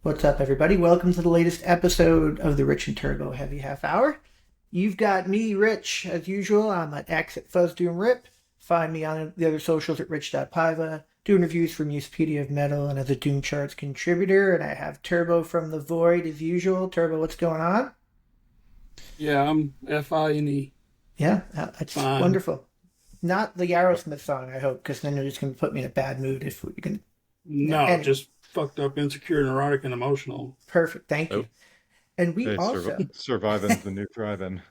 What's up, everybody? Welcome to the latest episode of the Rich and Turbo Heavy Half Hour. You've got me, Rich, as usual. I'm at X at FuzzDoomRip. Find me on the other socials at rich.paiva, doing reviews for Musepedia of Metal and as a Doom Charts contributor. And I have Turbo from The Void, as usual. Turbo, what's going on? Yeah, I'm Fine. Yeah, that's Fine. wonderful. Not the Aerosmith song, I hope, because then you're just going to put me in a bad mood if we're going to... No, No, anyway, just fucked up, insecure, neurotic, and emotional. perfect. Thank you. Oh, And we hey, also... surviving's the new thriving.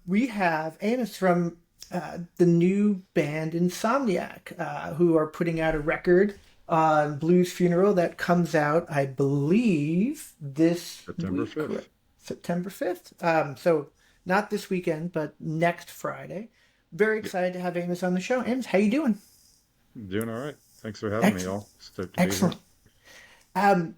we have Amos from the new band Insomniac, who are putting out a record on Blues Funeral that comes out, I believe, this September week, 5th. September 5th. So not this weekend, but next Friday. Very Yeah, excited to have Amos on the show. Amos, how you doing? doing all right. Thanks for having me, Excellent. all. Stoked to be here. Excellent. Um,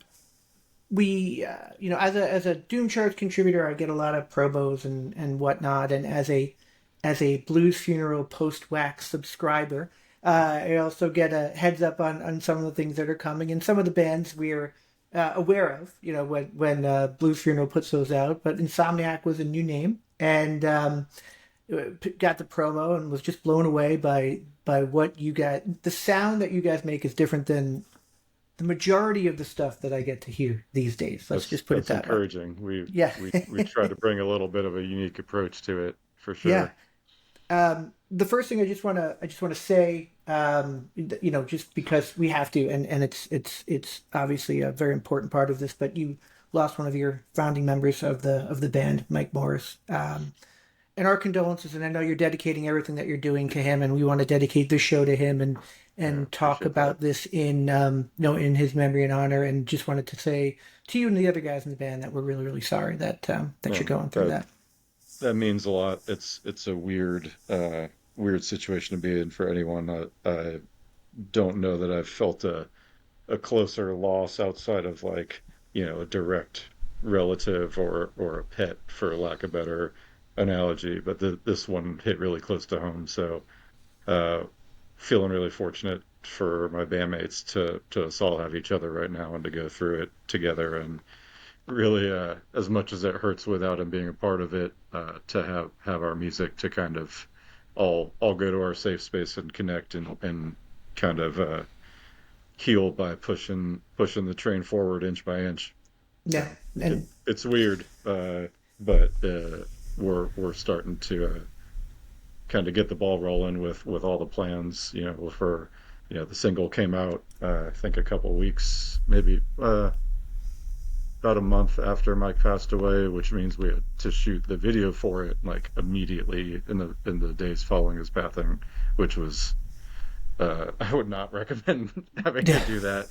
as a Doom Charts contributor, I get a lot of probos and whatnot, and as a Blues Funeral post wax subscriber, I also get a heads up on some of the things that are coming and some of the bands we're aware of. When Blues Funeral puts those out, but Insomniac was a new name, and got the promo and was just blown away by what you got. The sound that you guys make is different than the majority of the stuff that I get to hear these days. Let's That's just put it that's that way. encouraging. We Yeah. we we try to bring a little bit of a unique approach to it for Yeah. sure. The first thing I just want to say, just because we have to, and it's obviously a very important part of this, but you lost one of your founding members of the band, Mike Morris. And our condolences, and I know you're dedicating everything that you're doing to him, and we want to dedicate this show to him Yeah, and talk appreciate that. about this in his memory and honor, and just wanted to say to you and the other guys in the band that we're really really sorry that you're Well, going through that that. that means a lot. It's a weird situation to be in for anyone. I don't know that I've felt a closer loss outside of like, a direct relative or a pet, for lack of better analogy. But this one hit really close to home. So, uh, feeling really fortunate for my bandmates to us all have each other right now and to go through it together. And really, as much as it hurts without him being a part of it, to have our music to kind of all go to our safe space and connect and kind of heal by pushing the train forward inch by inch. Yeah, So and it's weird, but we're starting to kind of get the ball rolling with all the plans. For the single came out, I think a couple weeks, maybe about a month after Mike passed away, which means we had to shoot the video for it like immediately in the days following his passing, which was I would not recommend having to yeah, do that.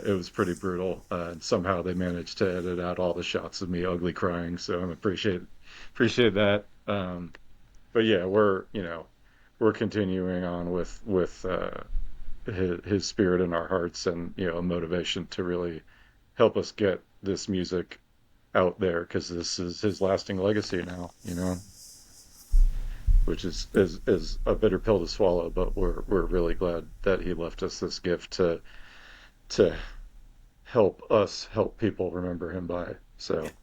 It was pretty brutal. And somehow they managed to edit out all the shots of me ugly crying, so I appreciate that. But yeah, we're continuing on with his spirit in our hearts, and a motivation to really help us get this music out there, because this is his lasting legacy now. Which is a bitter pill to swallow, but we're really glad that he left us this gift to help us help people remember him by. So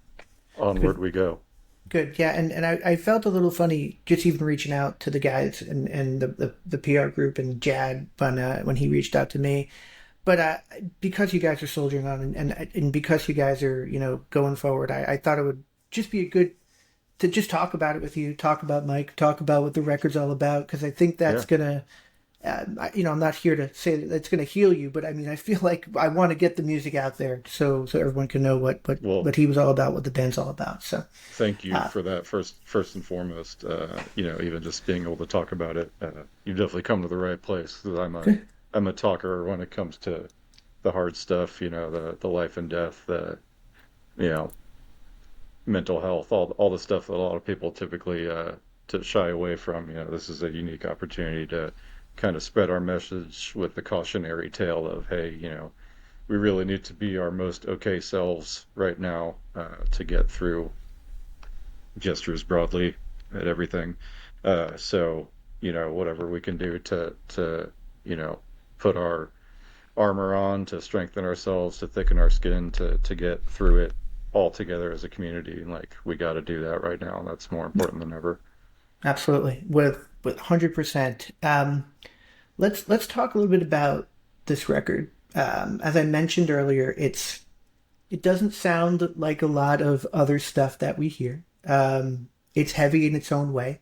onward good, we go. good. Yeah, and I felt a little funny just even reaching out to the guys and the PR group and Jad when he reached out to me. But because you guys are soldiering on and because you guys are going forward, I thought it would just be a good to just talk about it with you, talk about Mike, talk about what the record's all about, because I think that's Yeah. gonna, I'm not here to say that it's gonna heal you, but I mean, I feel like I want to get the music out there so everyone can know Well, what he was all about, what the band's all about. So, thank you uh, for that first and foremost. Even just being able to talk about it, you've definitely come to the right place, because good, I'm a talker when it comes to the hard stuff. The life and death, the you know mental health, all the stuff that a lot of people typically to shy away from. This is a unique opportunity to kind of spread our message with the cautionary tale of, hey, we really need to be our most okay selves right now, to get through gestures broadly at everything. So, whatever we can do to put our armor on to strengthen ourselves, to thicken our skin, to get through it all together as a community. And like, we got to do that right now. That's more important than ever. Absolutely, with 100%. Let's talk a little bit about this record. As I mentioned earlier, it doesn't sound like a lot of other stuff that we hear. It's heavy in its own way,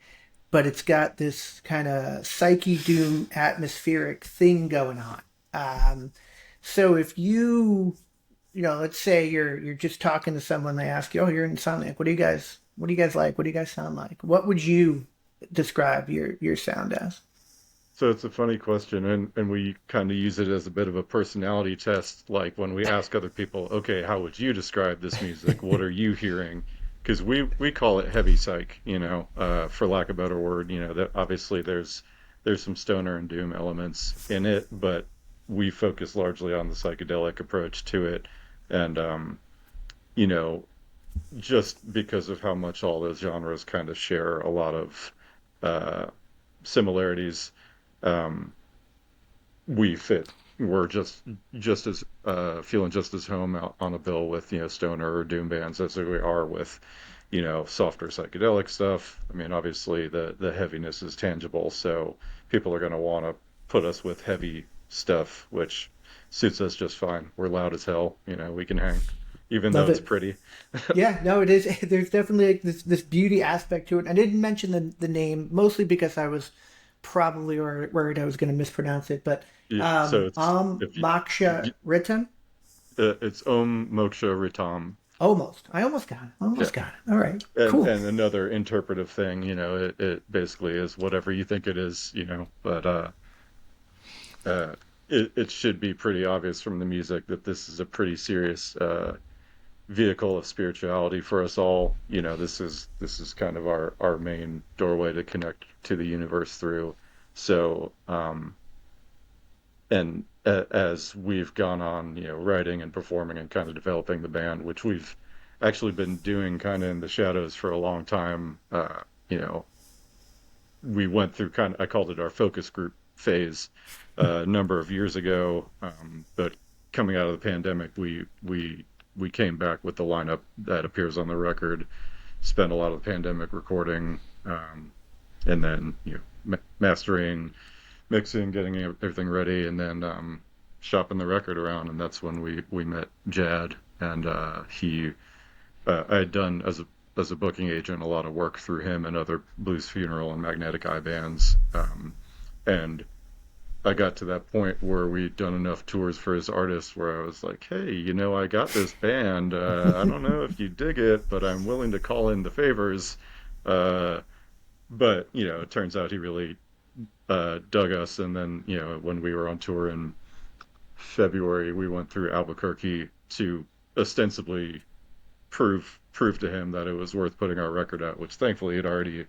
but it's got this kind of psyche doom atmospheric thing going on. So if let's say you're just talking to someone, they ask you, "Oh, you're in Insomniac. What do you guys like? What do you guys sound like?" What would you describe your sound as? So it's a funny question, and we kind of use it as a bit of a personality test. Like when we ask other people, okay, how would you describe this music? What are you hearing? Because we call it heavy psych, for lack of a better word. That obviously there's some stoner and doom elements in it, but we focus largely on the psychedelic approach to it, and you know, just because of how much all those genres kind of share a lot of similarities. Um, we fit. We're just as feeling just as home out on a bill with stoner or doom bands as we are with softer psychedelic stuff. I mean, obviously the heaviness is tangible, so people are going to want to put us with heavy stuff, which suits us just fine. We're loud as hell. We can hang, even though Love it's it. pretty. Yeah, no, it is. There's definitely like this beauty aspect to it. I didn't mention the name mostly because I was probably worried I was going to mispronounce it, but So it's if Moksha you, Ritam. it's Moksha Ritam. Almost. I almost got it. Yeah. Almost got it. All right. And Cool. and another interpretive thing, it basically is whatever you think it is, but uh, it should be pretty obvious from the music that this is a pretty serious vehicle of spirituality for us all. This is kind of our main doorway to connect to the universe through. So, and as we've gone on, writing and performing and kind of developing the band, which we've actually been doing kind of in the shadows for a long time, you know, we went through kind of, I called it our focus group phase a number of years ago. But coming out of the pandemic, we came back with the lineup that appears on the record, spent a lot of the pandemic recording, and then mastering, mixing, getting everything ready, and then shopping the record around. And that's when we met Jad, and he I had done as a booking agent a lot of work through him and other blues funeral and magnetic eye bands, and I got to that point where we'd done enough tours for his artists where I was like, hey, I got this band. I don't know if you dig it, but I'm willing to call in the favors. But it turns out he really dug us. And then, when we were on tour in February, we went through Albuquerque to ostensibly prove to him that it was worth putting our record out, which thankfully he'd already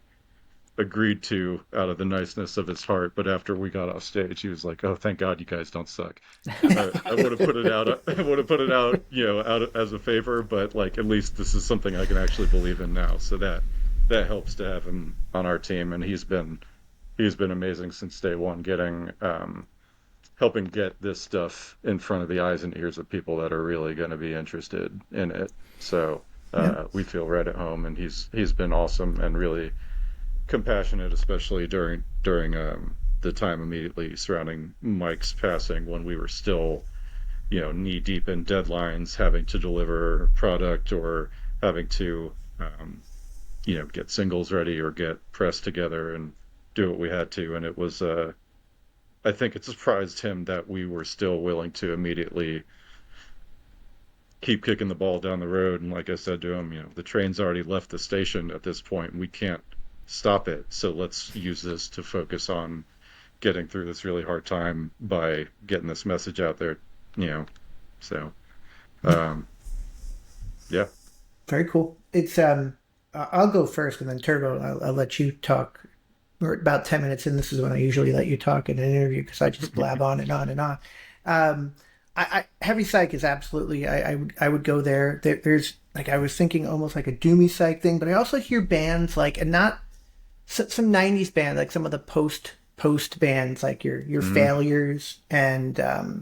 agreed to out of the niceness of his heart. But after we got off stage, he was like, "Oh, thank God you guys don't suck." I would have put it out. I would have put it out, out as a favor. But like, at least this is something I can actually believe in now. So that helps to have him on our team, and he's been amazing since day one, getting helping get this stuff in front of the eyes and ears of people that are really going to be interested in it. So Yeah. we feel right at home, and he's been awesome and really compassionate, especially during the time immediately surrounding Mike's passing, when we were still knee deep in deadlines, having to deliver product or having to get singles ready or get pressed together and do what we had to. And it was I think it surprised him that we were still willing to immediately keep kicking the ball down the road. And like I said to him, the train's already left the station at this point, and we can't stop it. So let's use this to focus on getting through this really hard time by getting this message out there. So yeah. Very cool. It's I'll go first, and then Turbo. I'll let you talk. We're about 10 minutes in. This is when I usually let you talk in an interview because I just blab on and on and on. Heavy psych is absolutely. I would go there. There's like, I was thinking almost like a doomy psych thing, but I also hear bands like, and not some '90s band, like some of the post post bands like your Mm, failures and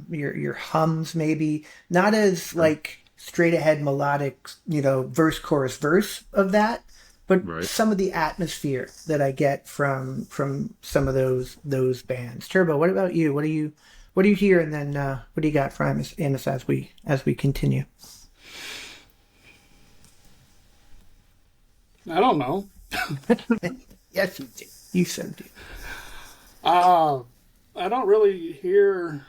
your hums maybe not as sure. like straight ahead melodic verse chorus verse of that, but Right. some of the atmosphere that I get from some of those bands. Turbo, what about you? What do you hear, and then what do you got for Amos as we continue? I don't know. Yes, you do. You so do. Uh, I don't really hear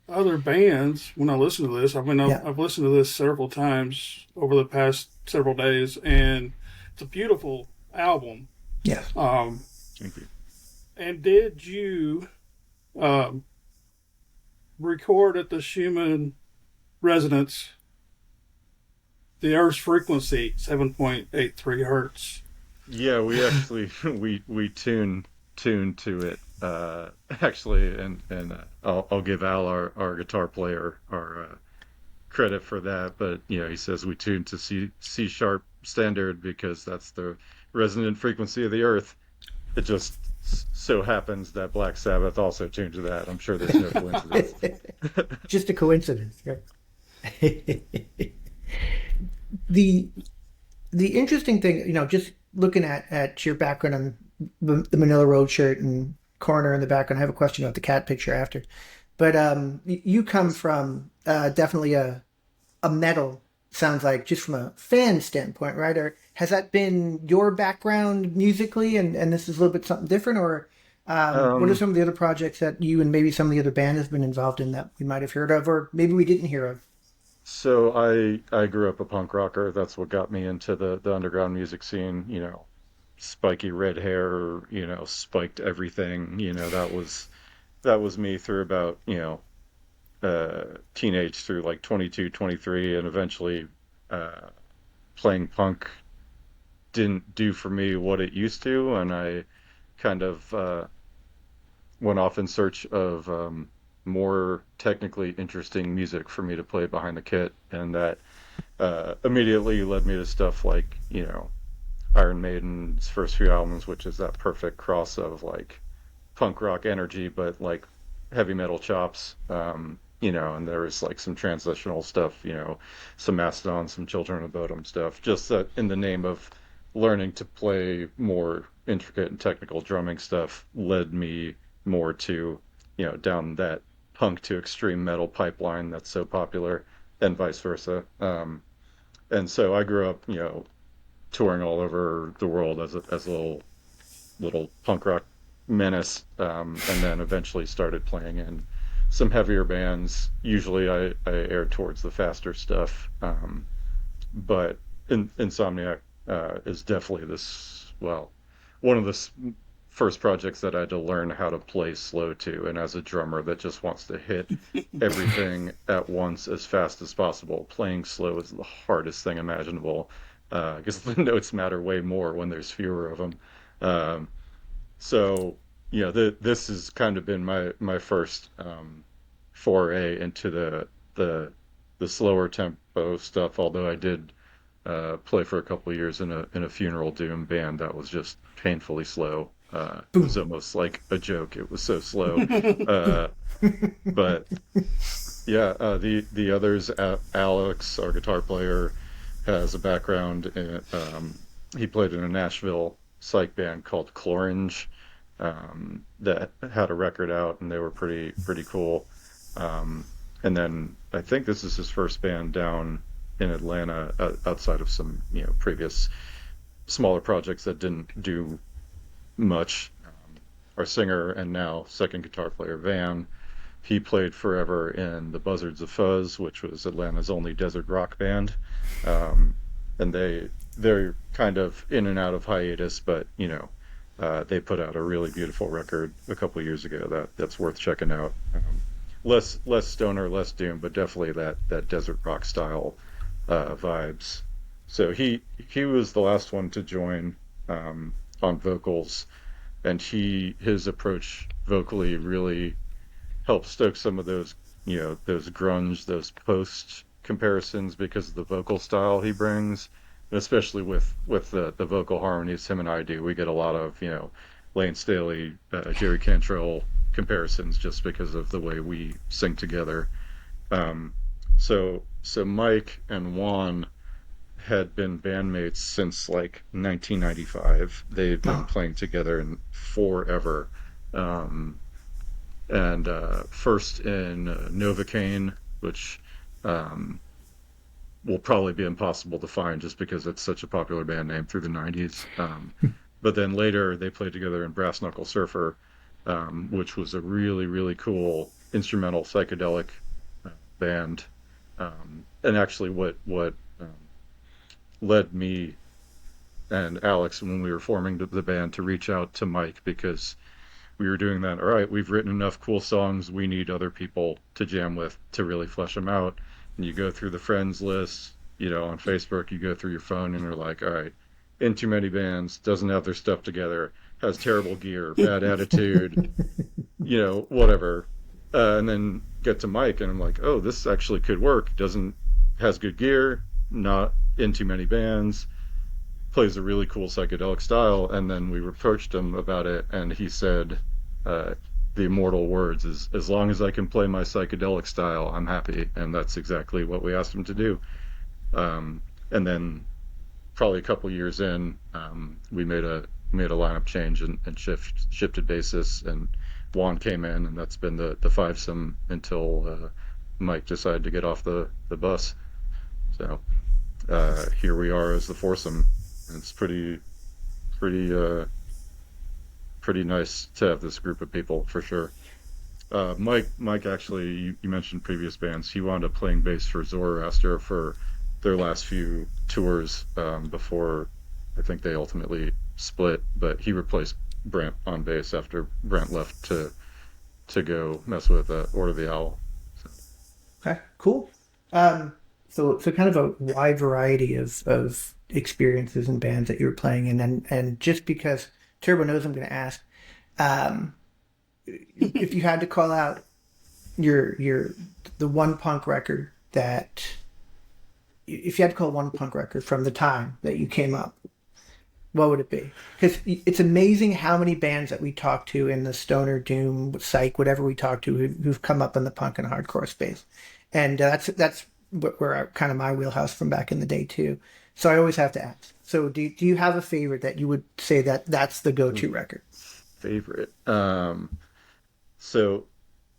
other bands when I listen to this. I mean, Yeah. I've listened to this several times over the past several days, and it's a beautiful album. Yes. Um, Thank you. and did you um, record at the Schumann Resonance the Earth's frequency, 7.83 hertz? Yeah, we actually we tune to it actually, and I'll give Al our guitar player our credit for that, but he says we tune to C sharp standard because that's the resonant frequency of the Earth. It just so happens that Black Sabbath also tuned to that. I'm sure there's no coincidence. Just a coincidence, right? the the interesting thing, just looking at your background on the Manila Road shirt and corner in the background. I have a question about the cat picture after, but you come from definitely a metal, sounds like, just from a fan standpoint, right? Or has that been your background musically, and this is a little bit something different, or what are Um, some of the other projects that you and maybe some of the other band has been involved in that we might have heard of, or maybe we didn't hear of? so I grew up a punk rocker. That's what got me into the underground music scene. Spiky red hair, spiked everything. That was me through about teenage through like 22, 23, and eventually uh, playing punk didn't do for me what it used to, and I kind of went off in search of more technically interesting music for me to play behind the kit, and that immediately led me to stuff like Iron Maiden's first few albums, which is that perfect cross of like punk rock energy, but like heavy metal chops. And there was like some transitional stuff, some Mastodon, some Children of Bodom stuff, just that in the name of learning to play more intricate and technical drumming stuff led me more to, down that punk to extreme metal pipeline that's so popular, and vice versa. And so I grew up, touring all over the world as a little punk rock menace, and then eventually started playing in some heavier bands. Usually I aired towards the faster stuff, but Insomniac is definitely one of the first projects that I had to learn how to play slow to, and as a drummer that just wants to hit everything at once as fast as possible, playing slow is the hardest thing imaginable because the notes matter way more when there's fewer of them. Um, so, this has kind of been my first foray into the slower tempo stuff. Although I did play for a couple of years in a funeral doom band that was just painfully slow. It was Boom. almost like a joke. It was so slow. Uh, but yeah, the others, Alex, our guitar player, has a background in, he played in a Nashville psych band called Clorange, that had a record out, and they were pretty cool. And then I think this is his first band down in Atlanta, outside of some previous smaller projects that didn't do much. Our singer and now second guitar player Van, he played forever in the Buzzards of Fuzz, which was Atlanta's only desert rock band. Um, and they're kind of in and out of hiatus, but they put out a really beautiful record a couple of years ago that's worth checking out. Less stoner, less doom, but definitely that desert rock style vibes. So he was the last one to join on vocals, and his approach vocally really help stoke some of those grunge, those post comparisons because of the vocal style he brings, and especially with the vocal harmonies him and I do. We get a lot of Lane Staley, Jerry Cantrell comparisons just because of the way we sing together. Um, so Mike and Juan had been bandmates since like 1995. They've been Oh, playing together in forever. Um, and first in Novocaine, which um, will probably be impossible to find just because it's such a popular band name through the 90s. But then later they played together in Brass Knuckle Surfer, which was a really, really cool instrumental psychedelic band. And actually, what led me and Alex, when we were forming the band, to reach out to Mike because we were doing that. All right, we've written enough cool songs. We need other people to jam with to really flesh them out. And you go through the friends list, on Facebook, you go through your phone and you're like, all right, in too many bands, doesn't have their stuff together, has terrible gear, bad attitude, whatever. And then get to Mike and I'm like, oh, this actually could work. Has good gear, not in too many bands, plays a really cool psychedelic style. And then we approached him about it, and he said, uh, the immortal words is, as long as I can play my psychedelic style, I'm happy. And that's exactly what we asked him to do. And then probably a couple years in, we made a lineup change and shifted basis, and Juan came in, and that's been the fivesome until Mike decided to get off the bus. So here we are as the foursome. It's pretty pretty nice to have this group of people for sure. Mike actually, you mentioned previous bands. He wound up playing bass for Zoroaster for their last few tours before I think they ultimately split. But he replaced Brent on bass after Brent left to go mess with Order of the Owl. So, okay, cool. So kind of a wide variety of experiences and bands that you were playing in, and just because Turbo knows I'm going to ask, um, if you had to call out your the one punk record that if you had to call one punk record from the time that you came up, what would it be? Because it's amazing how many bands that we talk to in the stoner, doom, psych, whatever we talk to, who've come up in the punk and hardcore space, and that's where kind of my wheelhouse from back in the day too. So I always have to ask. So do you have a favorite that you would say that's the go-to record? favorite. So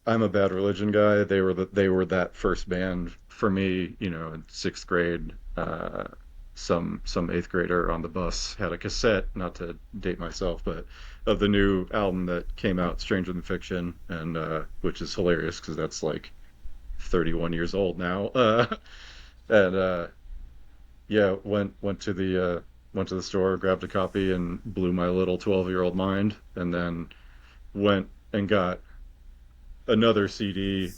I'm a Bad Religion guy. They were that first band for me, in sixth grade. Some eighth grader on the bus had a cassette, not to date myself, but of the new album that came out, Stranger Than Fiction, and which is hilarious because that's like 31 years old now. And yeah, went to the store, grabbed a copy, and blew my little 12-year-old mind, and then went and got another CD,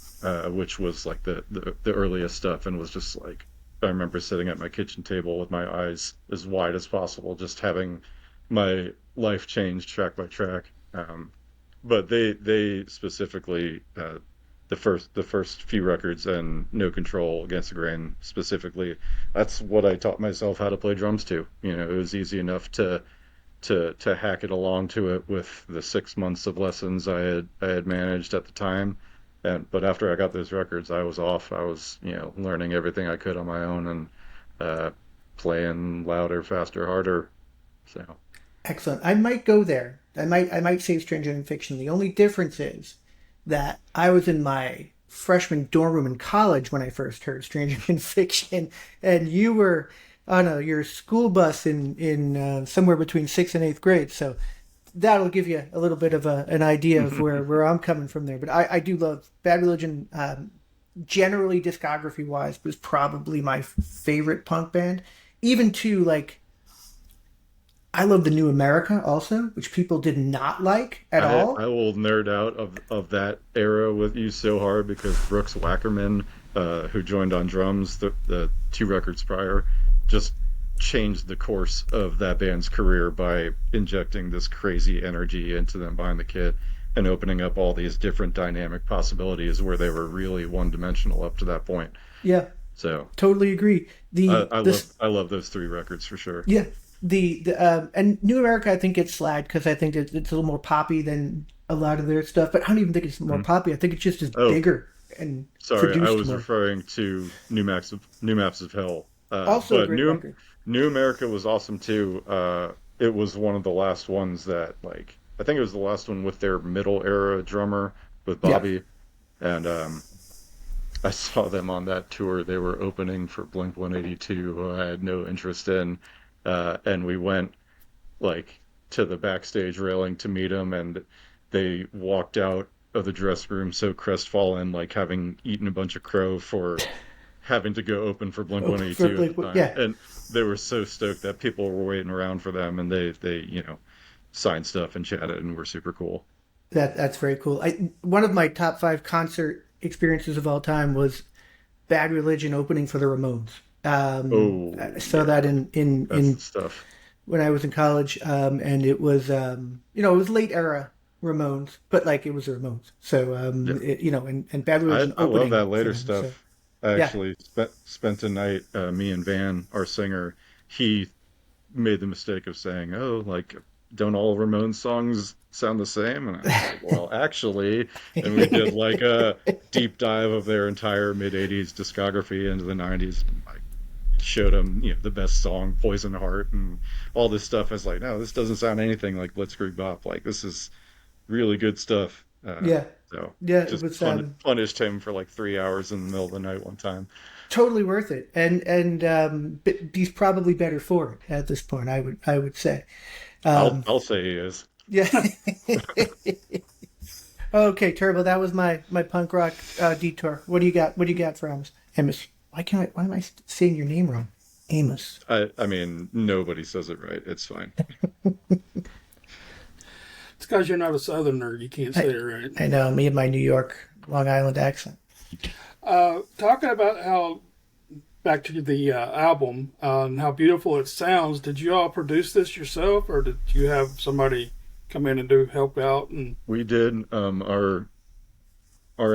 which was like the earliest stuff, and was just like, I remember sitting at my kitchen table with my eyes as wide as possible, just having my life change track by track. But they specifically, the first few records and No Control, Against the Grain specifically, that's what I taught myself how to play drums to. It was easy enough to hack it along to it with the 6 months of lessons I had managed at the time. But after I got those records, I was off. I was learning everything I could on my own, and playing louder, faster, harder. So Excellent. I might go there. I might say Stranger Than Fiction. The only difference is that I was in my freshman dorm room in college when I first heard Stranger Than Fiction, and you were on your school bus in somewhere between sixth and eighth grade. So that'll give you a little bit of an idea of where I'm coming from there. But I do love Bad Religion. Generally, discography wise, was probably my favorite punk band. Even to like, I love the New America also, which people did not like at I all. will nerd out of that era with you so hard because Brooks Wackerman, who joined on drums the two records prior, just changed the course of that band's career by injecting this crazy energy into them behind the kit and opening up all these different dynamic possibilities where they were really one-dimensional up to that point. Yeah, So totally agree. I love those three records for sure. Yeah, and New America I think gets slagged because I think it's a little more poppy than a lot of their stuff. But I don't even think it's more Mhm. poppy. I think it's just as Oh, bigger and sorry, I produced was more. referring to New Maps of Hell. Also a But great record. New America was awesome too. It was one of the last ones that like I think it was the last one with their middle era drummer with Yeah. Bobby, and I saw them on that tour. They were opening for Blink 182, who I had no interest in, and we went like to the backstage railing to meet them, and they walked out of the dressing room so crestfallen, like having eaten a bunch of crow for having to go open for Blink Oh, for 182 at the Blink, time, yeah. and they were so stoked that people were waiting around for them, and they signed stuff and chatted and were super cool. That's very cool. One of my top five concert experiences of all time was Bad Religion opening for the Ramones. I Oh saw that yeah, that's the in stuff. when I was in college, and it was it was late era Ramones, but like it was the Ramones. So Yeah, and Bad Religion I love opening that for later them. So stuff. I yeah, actually spent a night. Me and Van, our singer, he made the mistake of saying, "Oh, like, don't all Ramones songs sound the same?" And I was like, "Well, actually," and we did like a deep dive of their entire mid '80s discography into the '90s. And, like, showed him, the best song, "Poison Heart," and all this stuff. I was like, "No, this doesn't sound anything like Blitzkrieg Bop. Like, this is really good stuff." yeah, So yeah. It just was punished him for like 3 hours in the middle of the night one time. totally worth it, and he's probably better for it at this point. I would say. Um, I'll say he is. yeah. Okay, Turbo. That was my punk rock detour. What do you got? What do you got for Amos? Amos. Why am I saying your name wrong? Amos. I mean, nobody says it right. It's fine. It's because you're not a southerner. You can't say I it right. I know me and my New York Long Island accent. Talking about how back to the album and how beautiful it sounds. Did you all produce this yourself, or did you have somebody come in and do help out? And We did. Our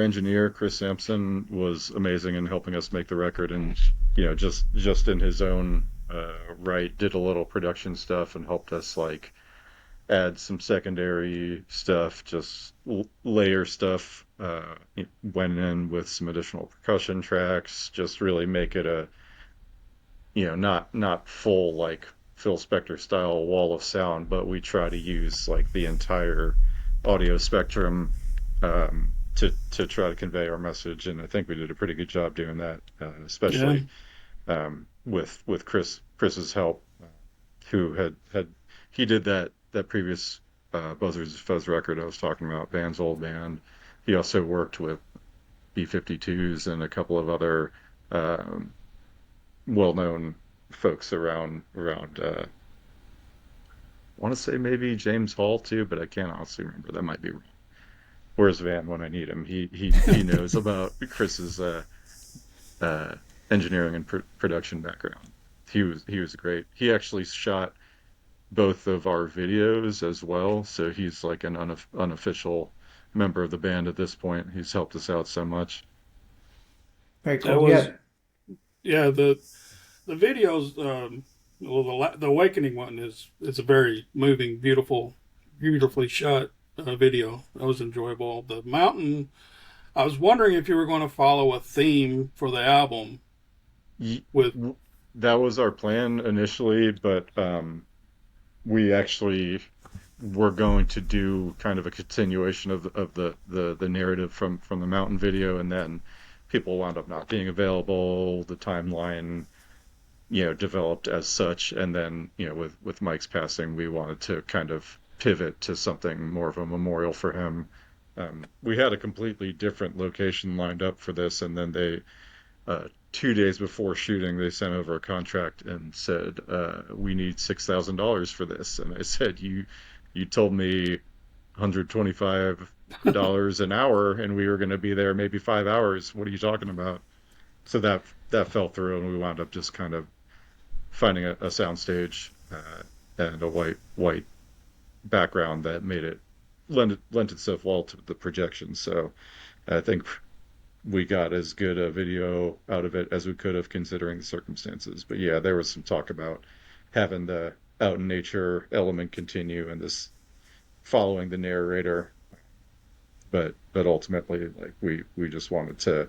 engineer Chris Sampson was amazing in helping us make the record, and just in his own right, did a little production stuff and helped us like add some secondary stuff, just layer stuff. Went in with some additional percussion tracks, just really make it a not full like Phil Spector style wall of sound, but we try to use like the entire audio spectrum to try to convey our message, and I think we did a pretty good job doing that, yeah, especially with Chris's help, who had he did that previous Buzzards Fuzz record I was talking about, Van's old band. He also worked with B-52s and a couple of other um, well-known folks around. I want to say maybe James Hall too, but I can't honestly remember. That might be wrong. Where's Van when I need him? He knows about Chris's uh, engineering and production background. He was great. He actually shot both of our videos as well, so he's like an unofficial member of the band at this point. He's helped us out so much. Very that cool. was Yeah, yeah the videos. Well, the Awakening one is a very moving, beautifully shot video. That was enjoyable. The Mountain. I was wondering if you were going to follow a theme for the album Y- with. That was our plan initially, but we actually were going to do kind of a continuation of the narrative from the mountain video, and then people wound up not being available. The timeline, developed as such, and then with Mike's passing, we wanted to kind of pivot to something more of a memorial for him. We had a completely different location lined up for this, and then 2 days before shooting, they sent over a contract and said, "We need $6,000 for this." And I said, "You told me $125 an hour, and we were going to be there maybe 5 hours. What are you talking about?" So that fell through, and we wound up just kind of finding a soundstage and a white background that made it lent itself well to the projection. So I think we got as good a video out of it as we could have considering the circumstances. But yeah, there was some talk about having out in nature element continue and this following the narrator. But ultimately, like we just wanted to,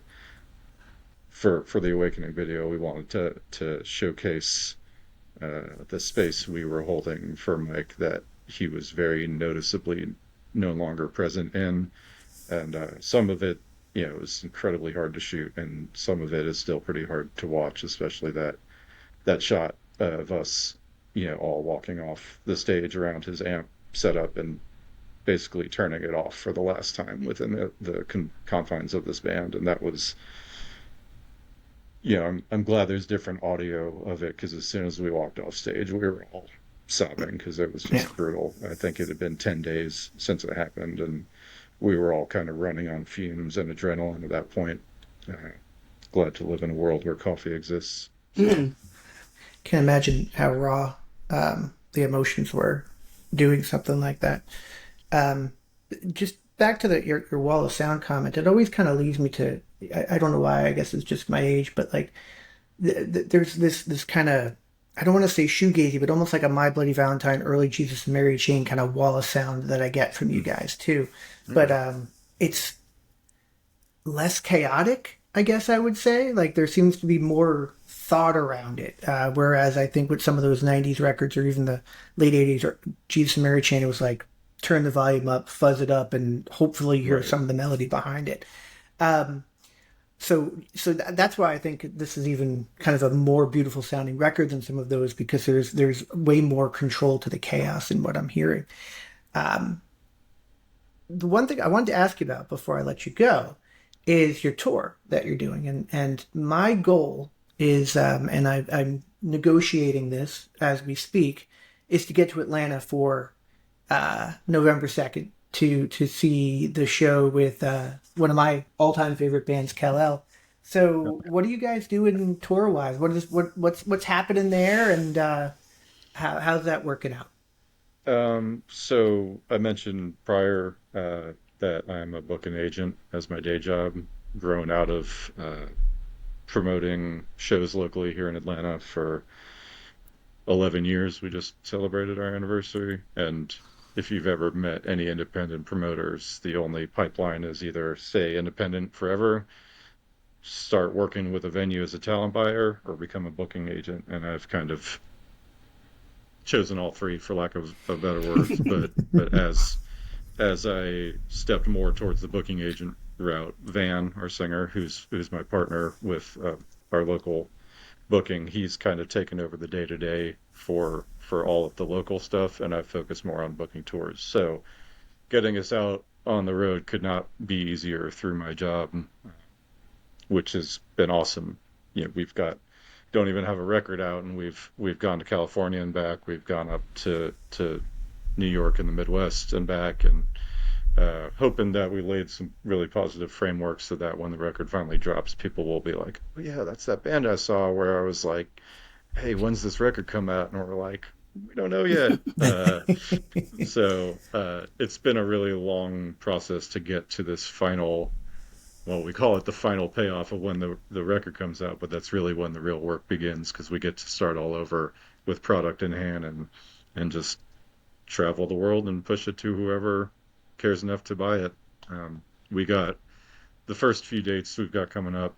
for the Awakening video, we wanted to showcase the space we were holding for Mike that he was very noticeably no longer present in. And some of it, was incredibly hard to shoot, and some of it is still pretty hard to watch, especially that shot of us, all walking off the stage around his amp setup and basically turning it off for the last time within the confines of this band. And that was, I'm glad there's different audio of it, because as soon as we walked off stage, we were all sobbing because it was Yeah. just brutal. I think it had been 10 days since it happened, and we were all kind of running on fumes and adrenaline at that point. Uh, Glad to live in a world where coffee exists. So, Can't imagine how raw the emotions were doing something like that. Um, just back to your wall of sound comment, it always kind of leads me to, I don't know why, I guess it's just my age, but like there's this kind of, I don't want to say shoegazy, but almost like a My Bloody Valentine, early Jesus and Mary Chain kind of wall of sound that I get from you guys too. But mm, it's less chaotic, I guess I would say. Like there seems to be more thought around it. Whereas I think with some of those '90s records or even the late '80s or Jesus and Mary Chain, it was like turn the volume up, fuzz it up, and hopefully you hear right. some of the melody behind it. Um, that's why I think this is even kind of a more beautiful sounding record than some of those, because there's way more control to the chaos in what I'm hearing. Um, the one thing I wanted to ask you about before I let you go is your tour that you're doing, and my goal is, and I'm negotiating this as we speak, is to get to Atlanta for November 2nd to see the show with one of my all time favorite bands, Kal-El. So, what are you guys doing tour wise? What's happening there, and how's that working out? So I mentioned prior that I'm a booking agent as my day job, grown out of promoting shows locally here in Atlanta for 11 years. We just celebrated our anniversary. And if you've ever met any independent promoters, the only pipeline is either stay independent forever, start working with a venue as a talent buyer, or become a booking agent. And I've kind of chosen all three, for lack of better words. But as I stepped more towards the booking agent route, Van, our singer, who's my partner with our local booking, he's kind of taken over the day to day for all of the local stuff, and I focus more on booking tours. So getting us out on the road could not be easier through my job, which has been awesome. We've got don't even have a record out, and we've gone to California and back. We've gone up to New York and the Midwest and back, and hoping that we laid some really positive framework so that when the record finally drops, people will be like, "Oh yeah, that's that band I saw." Where I was like, "Hey, when's this record come out?" And we're like, "We don't know yet." It's been a really long process to get to this final. Well, we call it the final payoff of when the record comes out, but that's really when the real work begins, because we get to start all over with product in hand and just travel the world and push it to whoever cares enough to buy it. We got the first few dates we've got coming up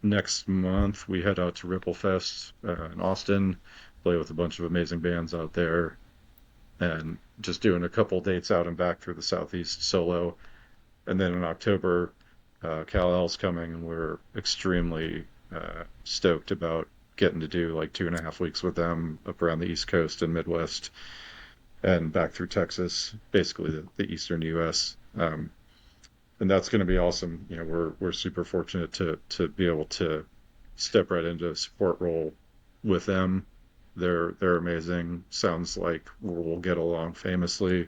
next month. We head out to Ripple Fest in Austin, play with a bunch of amazing bands out there, and just doing a couple dates out and back through the Southeast solo. And then in October, Kal-El's coming, and we're extremely stoked about getting to do like 2.5 weeks with them up around the East Coast and Midwest and back through Texas, basically the Eastern U.S. And that's going to be awesome. We're super fortunate to be able to step right into a support role with them. They're amazing. Sounds like we'll get along famously.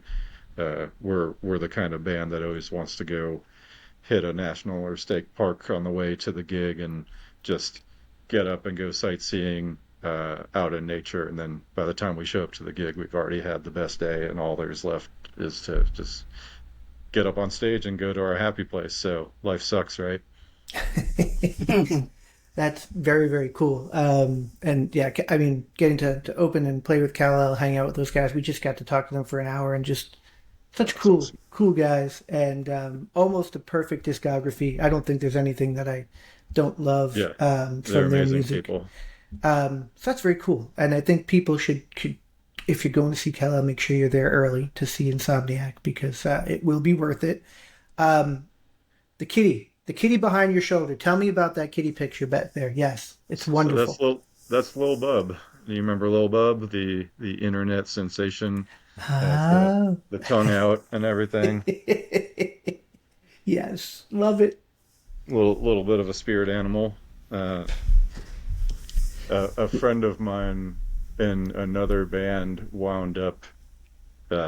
We're the kind of band that always wants to go hit a national or state park on the way to the gig and just get up and go sightseeing out in nature. And then by the time we show up to the gig, we've already had the best day, and all there's left is to just get up on stage and go to our happy place. So life sucks, right? That's very, very cool. And yeah, I mean, getting to open and play with Kal-El, hang out with those guys, we just got to talk to them for an hour and just such That's cool, awesome. cool guys and almost a perfect discography. I don't think there's anything that I don't love Yeah, they're from their amazing music. people. So that's very cool. And I think people should if you're going to see Kal-El, make sure you're there early to see Insomniac because it will be worth it. Um, the kitty behind your shoulder. Tell me about that kitty picture back there. Yes, it's So wonderful. that's Lil Bub. Do you remember Lil Bub, the internet sensation, has Ah. the tongue out and everything. Yes, love it. Little bit of a spirit animal. Uh, a friend of mine in another band wound up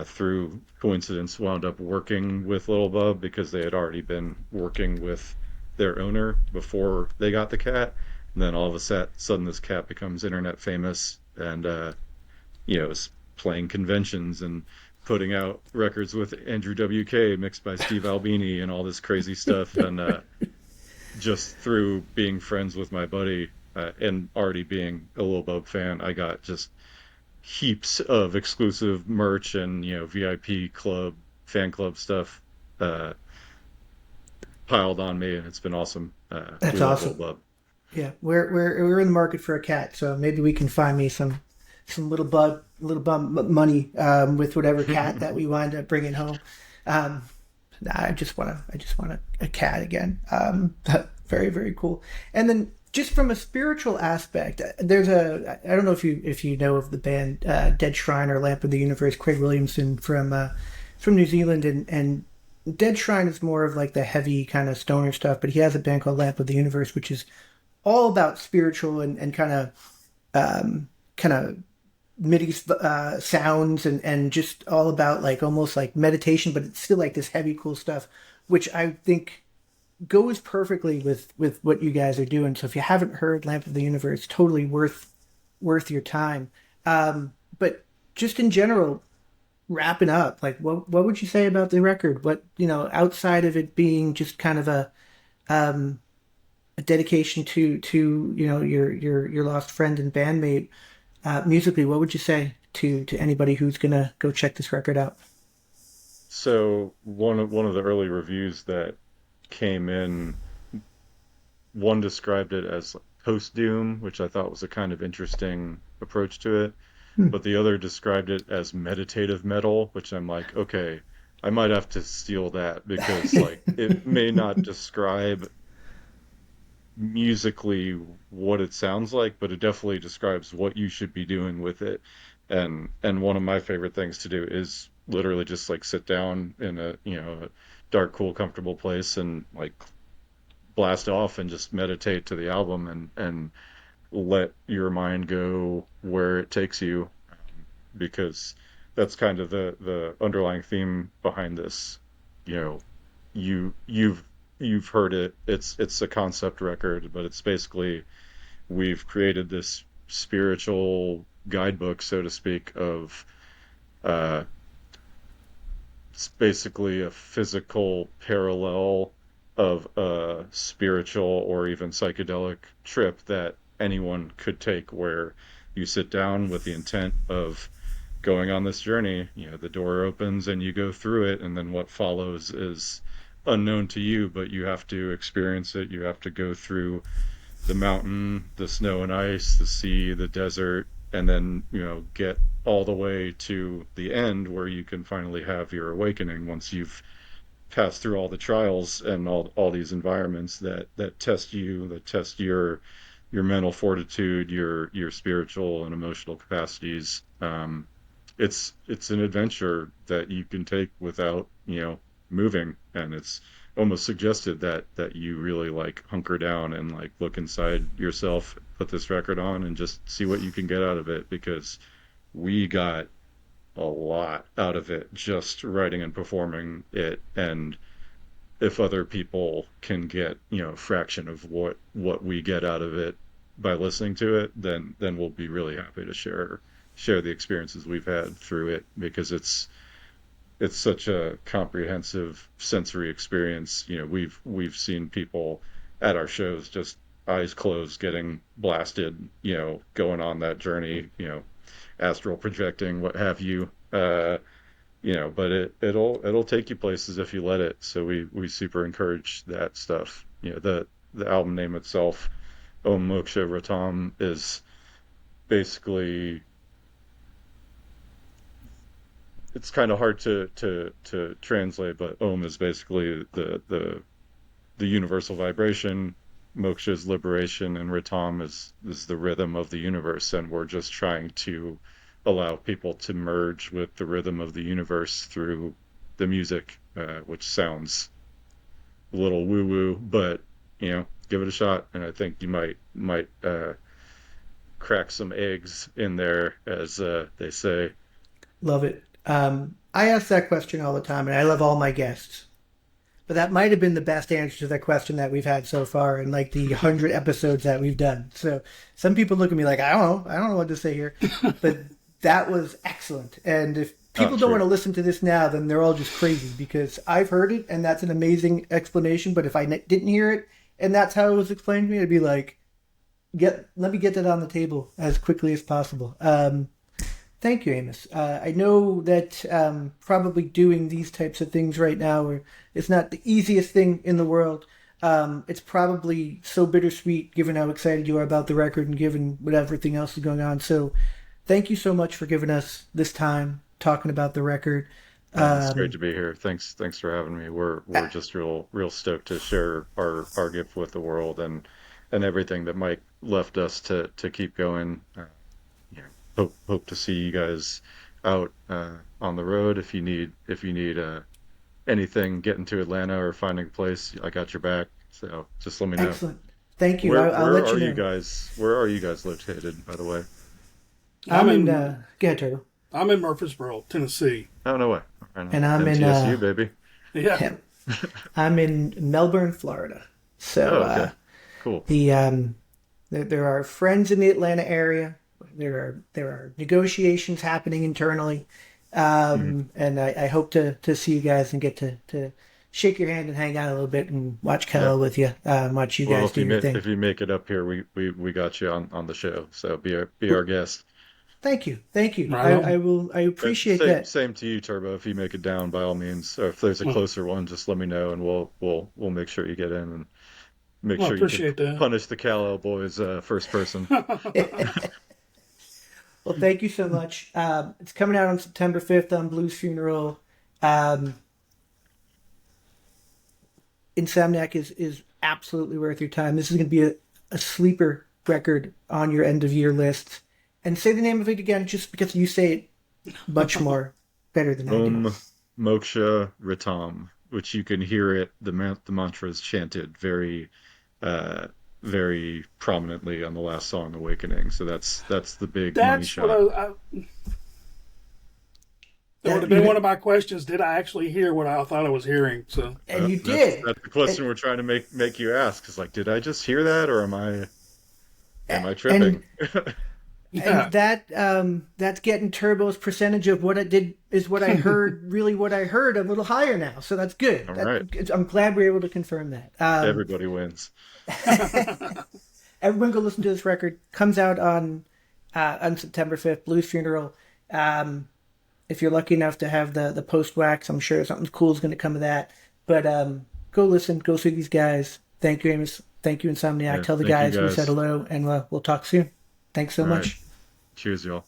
through coincidence wound up working with Little Bub because they had already been working with their owner before they got the cat. And then all of a sudden, this cat becomes internet famous and is playing conventions and putting out records with Andrew WK mixed by Steve Albini and all this crazy stuff. And just through being friends with my buddy and already being a Lil Bub fan, I got just heaps of exclusive merch and VIP club fan club stuff uh, piled on me, and it's been awesome. We That's love Lil awesome. Bub. Yeah, we're in the market for a cat, so maybe we can find me some little bum money with whatever cat that we wind up bringing home. Um, nah, I just want a cat again. Very, very cool. And then just from a spiritual aspect, there's I don't know if you know of the band Dead Shrine or Lamp of the Universe, Craig Williamson from New Zealand, and Dead Shrine is more of like the heavy kind of stoner stuff, but he has a band called Lamp of the Universe, which is all about spiritual and kind of MIDI sounds and just all about like almost like meditation, but it's still like this heavy, cool stuff, which I think goes perfectly with what you guys are doing. So if you haven't heard Lamp of the Universe, totally worth your time. But just in general, wrapping up, like what would you say about the record? What outside of it being just kind of um, a dedication to your lost friend and bandmate, musically, what would you say to anybody who's gonna go check this record out? So one of the early reviews that came in, one described it as post doom, which I thought was a kind of interesting approach to it, Hmm. but the other described it as meditative metal, which I'm like, okay, I might have to steal that because like it may not describe musically what it sounds like, but it definitely describes what you should be doing with it. And one of my favorite things to do is literally just like sit down in a dark, cool, comfortable place and like blast off and just meditate to the album and let your mind go where it takes you because that's kind of the underlying theme behind this. You know, you've heard it. It's a concept record, but it's basically we've created this spiritual guidebook, so to speak, of uh, it's basically a physical parallel of a spiritual or even psychedelic trip that anyone could take, where you sit down with the intent of going on this journey. The door opens and you go through it, and then what follows is unknown to you, but you have to experience it. You have to go through the mountain, the snow and ice, the sea, the desert, and then, get all the way to the end where you can finally have your awakening once you've passed through all the trials and all these environments that test you, that test your mental fortitude, your spiritual and emotional capacities. It's an adventure that you can take without moving, and it's almost suggested that you really like hunker down and like look inside yourself, put this record on, and just see what you can get out of it, because we got a lot out of it just writing and performing it. And if other people can get a fraction of what we get out of it by listening to it, then we'll be really happy to share the experiences we've had through it, because it's such a comprehensive sensory experience. We've seen people at our shows just eyes closed, getting blasted, going on that journey, astral projecting, what have you. But it'll take you places if you let it. So we super encourage that stuff. The album name itself, Om Moksha Ritam, is basically, it's kind of hard to translate, but Om is basically the universal vibration, Moksha is liberation, and Ritam is the rhythm of the universe. And we're just trying to allow people to merge with the rhythm of the universe through the music, which sounds a little woo woo, but give it a shot, and I think you might crack some eggs in there, as they say. Love it. I ask that question all the time, and I love all my guests. But that might have been the best answer to that question that we've had so far in like the 100 episodes that we've done. So some people look at me like, I don't know what to say here. But that was excellent. And if people don't want to listen to this now, then they're all just crazy, because I've heard it and that's an amazing explanation. But if I didn't hear it and that's how it was explained to me, I'd be like, let me get that on the table as quickly as possible. Thank you, Amos. I know that probably doing these types of things right now, it's not the easiest thing in the world. It's probably so bittersweet given how excited you are about the record and given what everything else is going on. So thank you so much for giving us this time talking about the record. It's great to be here. Thanks for having me. We're just real stoked to share our gift with the world, and everything that Mike left us to keep going. Hope to see you guys out on the road. If you need anything getting to Atlanta or finding a place, I got your back. So just let me know. Excellent. Thank you. Where I'll let you know. Where are you guys located, by the way? I'm in go ahead, Turtle. I'm in Murfreesboro, Tennessee. Oh, no way. Right on. And I'm MTSU, baby. Yeah. I'm in Melbourne, Florida. So okay. Cool. There are friends in the Atlanta area. There are negotiations happening internally, and I hope to see you guys and get to shake your hand and hang out a little bit and watch Kal-El with you. Watch you guys do your thing. If you make it up here, we got you on the show. So be our guest. Thank you. Right. I appreciate that. Same to you, Turbo. If you make it down, by all means. Or if there's a closer one, just let me know, and we'll make sure you get in, and make sure you can punish the Kal-El boys first person. Well, thank you so much. It's coming out on September 5th on Blues Funeral. Insomniac is absolutely worth your time. This is going to be a sleeper record on your end of year list. And say the name of it again, just because you say it much more better than I do. Moksha Ritam, which you can hear it. The mantra is chanted very very prominently on the last song, Awakening. So that's the big money shot. That would have been one of my questions. Did I actually hear what I thought I was hearing? So, and you did. That's the question we're trying to make you ask. Is like, did I just hear that, or am I tripping? And that's getting Turbo's percentage of what it did is what I heard, really what I heard, a little higher now. So that's good. All right. I'm glad we're able to confirm that. Everybody wins. Everyone go listen to this record. Comes out on September 5th, Blues Funeral. If you're lucky enough to have the post wax, I'm sure something cool is going to come of that. But go listen, go see these guys. Thank you, Amos. Thank you, Insomniac. Tell the guys we said hello, and we'll talk soon. Thanks so much. Cheers, y'all.